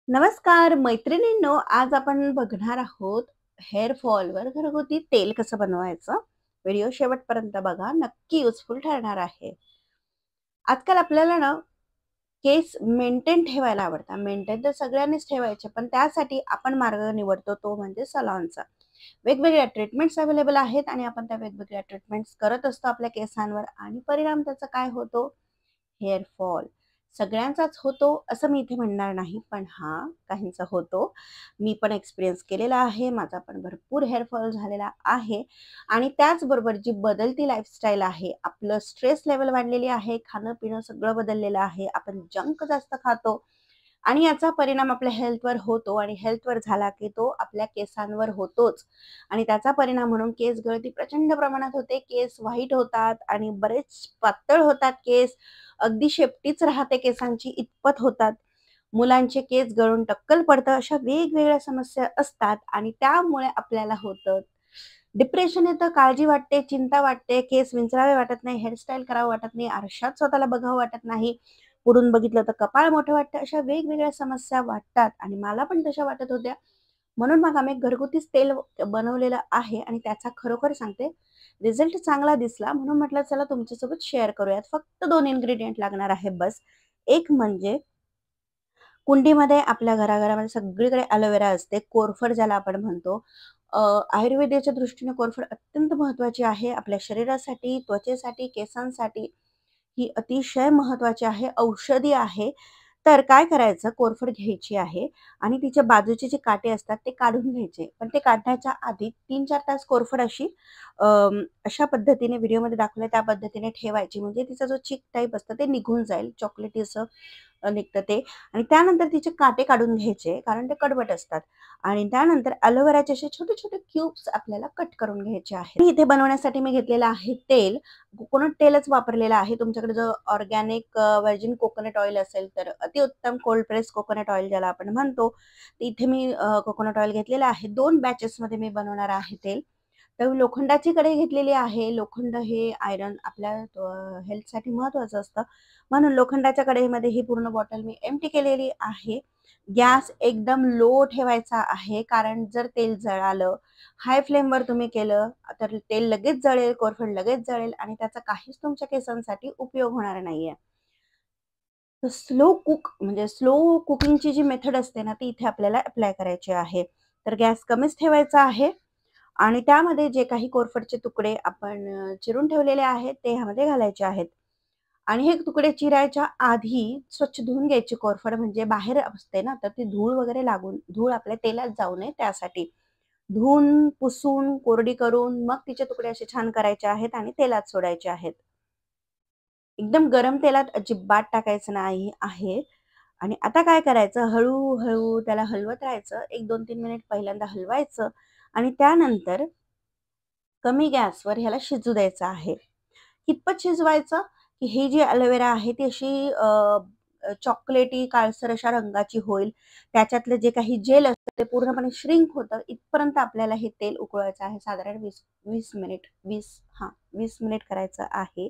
नमस्कार मैत्रिणींनो, आज आपण बघणार आहोत हेअर फॉलवर घरगुती तेल कसं बनवायचं. व्हिडिओ शेवटपर्यंत बघा, नक्की युजफुल ठरणार आहे. आजकाल आपल्याला ना केस मेंटेन ठेवायला आवडतात. मेंटेन तर सगळ्यांनीच ठेवायचे, पण त्यासाठी आपण मार्ग निवडतो तो म्हणजे सलॉनचा. वेगवेगळ्या ट्रीटमेंट्स अवेलेबल आहेत आणि आपण त्या वेगवेगळ्या ट्रीटमेंट्स करत असतो आपल्या केसांवर आणि परिणाम त्याचा काय होतो? Hair fall. सगळ्यांचाच होतो असं मी इथे म्हणणार नाही, पण हां, काहींचा होतो. मी पण एक्सपिरियन्स केलेला आहे. माझा पण भरपूर हेअर फॉल झालेला आहे आणि त्याचबरोबर जी बदलती लाईफस्टाईल आहे, आपलं स्ट्रेस लेव्हल वाढलेली आहे, खाणं-पिणं सगळं बदललेलं आहे. आपण जंक जास्त खातो आणि याचा परिणाम आपल्या हेल्थवर होतो आणि हेल्थवर झाला की तो आपल्या केसांवर होतोच आणि त्याचा परिणाम म्हणून केस गळती प्रचंड प्रमाणात होते. केस व्हाईट होतात आणि बरेच पातळ होतात केस. अगदी शेपटीच राहते केसांची इतपत होतात. मुलांचे केस गळून टक्कल पडतं. अशा वेगवेगळ्या समस्या असतात आणि त्यामुळे आपल्याला होतं. डिप्रेशन येतं, काळजी वाटते, चिंता वाटते, केस विंचरावे वाटत नाही, हेअरस्टाईल करावं वाटत नाही, आरशात स्वतःला बघावं वाटत नाही, पुढून बघितलं तर कपाळ मोठं वाटतं. अशा वेगवेगळ्या समस्या वाटतात आणि मला पण तशा वाटत होत्या. म्हणून मग आम्ही घरगुतीच तेल बनवलेलं आहे आणि त्याचा खरोखर सांगते रिझल्ट चांगला दिसला, म्हणून म्हटलं चला तुमच्यासोबत शेअर करूयात. फक्त 2 इन्ग्रेडियंट लागणार आहे बस. एक म्हणजे कुंडीमध्ये आपल्या घराघरामध्ये सगळीकडे एलोवेरा असते. कोरफड ज्याला आपण म्हणतो. आयुर्वेदाच्या दृष्टीने कोरफड अत्यंत महत्त्वाची आहे. आपल्या शरीरासाठी, त्वचेसाठी, केसांसाठी ही अतिशय महत्त्वाची आहे. औषधी आहे. तर काय करायचं, कोरफड घ्यायची आहे आणि तिच्या बाजूचे जे काटे असतात ते काढून घ्यायचे. पण ते काढण्याच्या आधी 3-4 तास कोरफड अशी अशा पद्धतीने व्हिडिओमध्ये दाखवलंय त्या पद्धतीने ठेवायची. म्हणजे तिचा जो चिक टाईप असतं ते निघून जाईल. चॉकलेटी असं निघतं ते आणि त्यानंतर तिचे काटे काढून घ्यायचे कारण ते कडवट असतात आणि त्यानंतर एलोवेराचे असे छोटे-छोटे क्यूब्स आपल्याला कट करून घ्यायचे आहेत. इथे बनवण्यासाठी मी घेतलेलं आहे तेल. कोकोनट तेलच वापरलेलं आहे. तुमच्याकडे जो ऑर्गॅनिक व्हर्जिन कोकोनट ऑइल असेल तर अतिउत्तम. कोल्ड प्रेस कोकोनट ऑइल ज्याला आपण म्हणतो. इथे मी कोकोनट ऑइल घेतलेलं आहे. 2 बॅचेसमध्ये मी बनवणार आहे तेल. तर लोखंडाची कढई घेतलेली आहे. लोखंड हे आयरन आपल्या हेल्थसाठी महत्त्वाचं असतं. म्हणून लोखंडाच्या कढईमध्ये ही पूर्ण बॉटल मी एम्प्टी केलेली आहे. गॅस एकदम लो ठेवायचा आहे कारण जर तेल जळालं, हाय फ्लेमवर तुम्ही केलं तर तेल लगेच जळेल, कोरफड लगेच जळेल आणि त्याचा काहीच तुमच्या केसांसाठी उपयोग होणार नाहीये. तर स्लो कुक म्हणजे स्लो कुकिंगची जी मेथड असते ना, ती इथे आपल्याला अप्लाय करायची आहे. तर गॅस कमीच ठेवायचा आहे आणि त्यामध्ये जे काही कोरफडचे तुकडे आपण चिरून ठेवलेले आहेत ते ह्यामध्ये घालायचे आहेत. आणि हे तुकडे चिरायच्या आधी स्वच्छ धुवून घ्यायची कोरफड, म्हणजे बाहेर असते ना, तर ती धूळ वगैरे लागून धूळ आपल्या तेलात जाऊ नये त्यासाठी. धुवून, पुसून, कोरडी करून मग तिचे तुकडे असे छान करायचे आहेत आणि तेलात सोडायचे आहेत. एकदम गरम तेलात अजिबात टाकायचं नाही आहे. आणि आता काय करायचं, हळू-हळू त्याला हलवत राहायचं. 1, 2, 3 मिनिट पहिल्यांदा हलवायचं आणि त्यानंतर कमी गॅसवर ह्याला शिजू द्यायचं आहे. कितपत शिजवायचं, की ही जी एलोवेरा आहे ती अशी चॉकलेटी काळसर अशा रंगाची होईल. त्याच्यातलं जे काही जेल असतं ते पूर्णपणे श्रिंक होतं. इथपर्यंत आपल्याला हे तेल उकळवायचं आहे. साधारण 20 मिनिट 20 मिनिट करायचं आहे.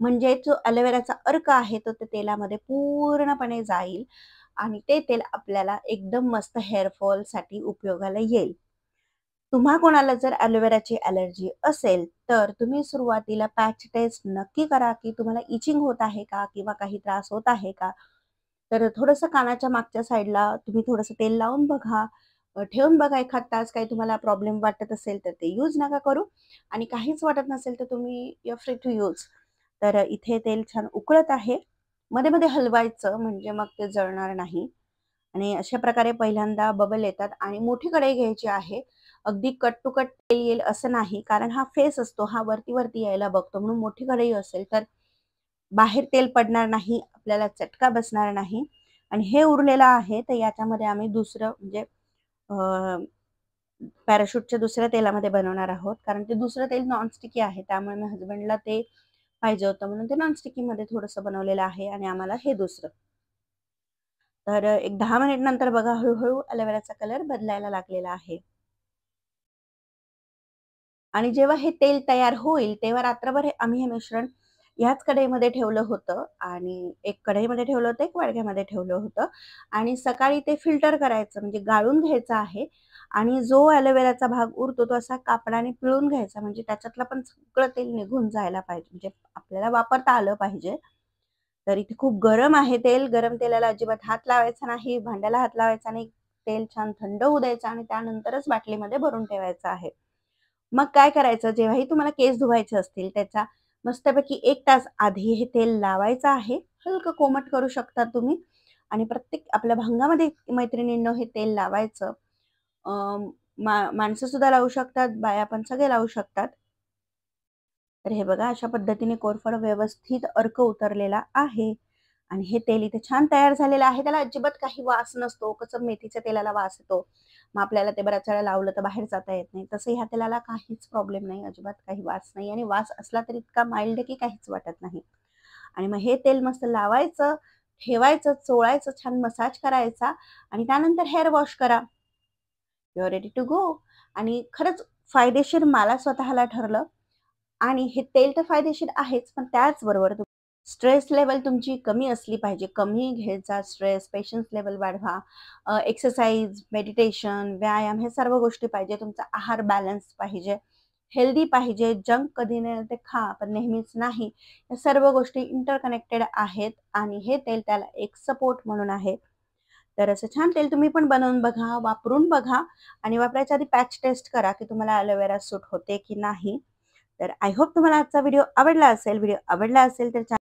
म्हणजे जो एलोवेराचा अर्क आहे तो त्या तेलामध्ये पूर्णपणे जाईल आणि ते तेल आपल्याला एकदम मस्त हेअर फॉलसाठी उपयोगाला येईल. तुम्हा कोणाला जर एलोवेराची ॲलर्जी असेल, तर तुम्ही सुरुवातीला पॅच टेस्ट नक्की करा, की तुम्हाला इचिंग होत आहे का? किंवा काही त्रास होत आहे का? तर थोडंसं कानाच्या मागच्या साईडला तुम्ही थोडंसं तेल लावून बघा. ठेवून बघा 1 तास. काही तुम्हाला प्रॉब्लेम वाटत असेल, तर ते यूज नका करू आणि काहीच वाटत नसेल, तर तुम्ही you are free to use. तर इथे तेल छान उकळत आहे. मध्ये-मध्ये हलवायचं म्हणजे मग ते जळणार नाही. आणि अशा प्रकारे पहिल्यांदा बबल येतात आणि मोठी कढई घ्यायची आहे. अगदी कट टू कट तेल येईल असं नाही, कारण हा फेस असतो, हा वरती-वरती यायला बघतो. म्हणून मोठी कढई असेल तर बाहेर तेल पडणार नाही, आपल्याला चटका बसणार नाही. आणि हे उरलेलं आहे, तर याच्यामध्ये आम्ही दुसरं म्हणजे पॅराशूटच्या दुसऱ्या तेलामध्ये बनवणार आहोत. कारण ते दुसरं तेल नॉनस्टिकी आहे. त्यामुळे मी हसबंडला ते पाहिजे होतं म्हणून ते नॉनस्टिकीमध्ये थोडंसं बनवलेलं आहे आणि आम्हाला हे दुसरं. तर एक 10 मिनिट नंतर बघा हळू-हळू एलोवेराचा कलर बदलायला लागलेला आहे. आणि जेव्हा हे तेल तयार होईल, तेव्हा रात्रभर आम्ही हे मिश्रण ह्याच कढईमध्ये ठेवलं होतं आणि एक कढईमध्ये ठेवलं होतं, एक वाडग्यामध्ये ठेवलं होतं आणि सकाळी ते फिल्टर करायचं म्हणजे गाळून घ्यायचं आहे आणि जो ॲलोवेराचा भाग उरतो तो असा कापडाने पिळून घ्यायचा म्हणजे त्याच्यातलं पण सगळं तेल निघून जायला पाहिजे म्हणजे आपल्याला वापरता आलं पाहिजे. तर इथे खूप गरम आहे तेल. गरम तेलाला अजिबात हात लावायचा नाही, भांड्याला हात लावायचा नाही. तेल छान थंड होऊ द्यायचं आणि त्यानंतरच बाटलीमध्ये भरून ठेवायचं आहे. मग काय करायचं, जेव्हाही तुम्हाला केस धुवायचे असतील त्याच्या मस्तपैकी 1 तास आधी हे तेल लावायचं आहे. हलकं कोमट करू शकता तुम्ही आणि प्रत्येक आपल्या भांगामध्ये मैत्रिणींनो हे तेल लावायचं. अ, माणसं सुद्धा लावू शकतात, बाया पण सगळे लावू शकतात. तर हे बघा अशा पद्धतीने कोरफड व्यवस्थित अर्क उतरलेला आहे आणि हे तेल इथे छान तयार झालेलं आहे. त्याला अजिबात काही वास नसतो. कसं मेथीच्या तेलाला वास येतो. मग आपल्याला ते बऱ्याच वेळा लावलं तर बाहेर जाता येत नाही. तसं ह्या तेलाला काहीच प्रॉब्लेम नाही. अजिबात काही वास नाही आणि वास असला तरी इतका माईल्ड की काहीच वाटत नाही. आणि मग हे तेल मस्त लावायचं, ठेवायचं, चोळायचं, छान मसाज करायचा आणि त्यानंतर हेअर वॉश करा. You are ready to go. आणि खरंच फायदेशीर मला स्वतःला ठरलं आणि हे तेल तर फायदेशीर आहेच, पण त्याचबरोबर स्ट्रेस लेवल तुमची कमी असली पाहिजे. कमी घ्यायचा स्ट्रेस, पेशन्स लेवल वाढवा. एक्सरसाइज, मेडिटेशन, व्यायाम हे सर्व गोष्टी पाहिजे. तुमचा आहार बॅलन्स पाहिजे, हेल्दी पाहिजे. जंक कधी नाही ते खा, पण नेहमीच नाही. या सर्व गोष्टी इंटरकनेक्टेड आहेत आणि हे तेल त्याला एक सपोर्ट म्हणून आहे. तर असं छान तेल तुम्ही पण बनवून बघा, वापरून बघा आणि वापरायच्या आधी पॅच टेस्ट करा, की तुम्हाला एलोवेरा सूट होते की नाही. तर आय होप तुम्हाला आजचा व्हिडिओ आवडला असेल. व्हिडिओ आवडला असेल तर